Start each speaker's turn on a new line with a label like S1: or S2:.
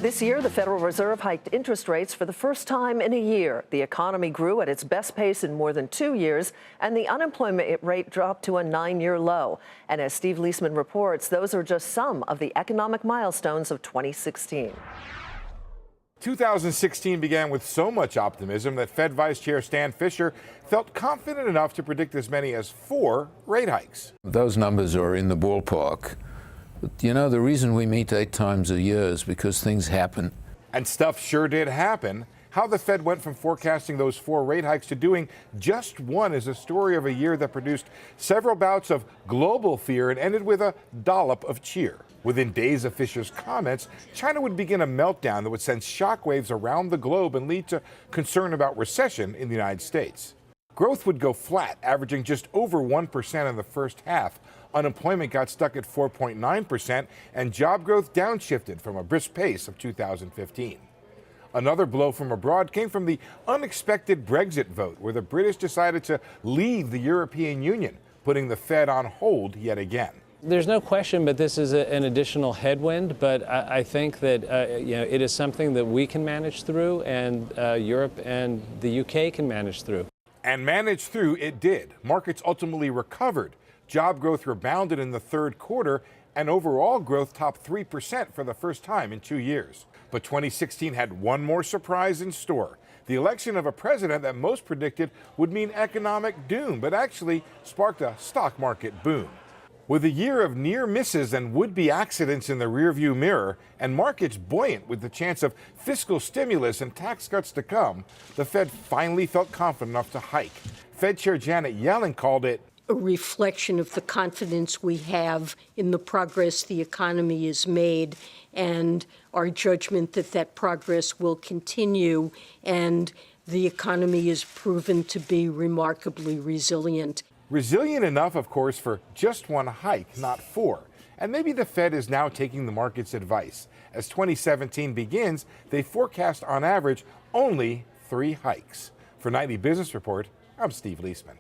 S1: This year, the Federal Reserve hiked interest rates for the first time in a year. The economy grew at its best pace in more than 2 years, and the unemployment rate dropped to a 9-year low. And as Steve Liesman reports, those are just some of the economic milestones of 2016.
S2: 2016 began with so much optimism that Fed Vice Chair Stan Fischer felt confident enough to predict as many as 4 rate hikes.
S3: Those numbers are in the ballpark. But, you know, the reason we meet 8 times a year is because things happen.
S2: And stuff sure did happen. How the Fed went from forecasting those 4 rate hikes to doing just one is a story of a year that produced several bouts of global fear and ended with a dollop of cheer. Within days of Fischer's comments, China would begin a meltdown that would send shockwaves around the globe and lead to concern about recession in the United States. Growth would go flat, averaging just over 1% in the first half. Unemployment got stuck at 4.9%, and job growth downshifted from a brisk pace of 2015. Another blow from abroad came from the unexpected Brexit vote, where the British decided to leave the European Union, putting the Fed on hold yet again.
S4: There's no question, but this is an additional headwind. But I think that it is something that we can manage through, and Europe and the UK can manage through.
S2: And manage through it did. Markets ultimately recovered. Job growth rebounded in the third quarter, and overall growth topped 3% for the first time in 2 years. But 2016 had one more surprise in store: the election of a president that most predicted would mean economic doom, but actually sparked a stock market boom. With a year of near misses and would-be accidents in the rearview mirror, and markets buoyant with the chance of fiscal stimulus and tax cuts to come, the Fed finally felt confident enough to hike. Fed Chair Janet Yellen called it
S5: a reflection of the confidence we have in the progress the economy has made and our judgment that that progress will continue, and the economy is proven to be remarkably resilient.
S2: Resilient enough, of course, for just one hike, not 4. And maybe the Fed is now taking the market's advice. As 2017 begins, they forecast on average only 3 hikes. For Nightly Business Report, I'm Steve Liesman.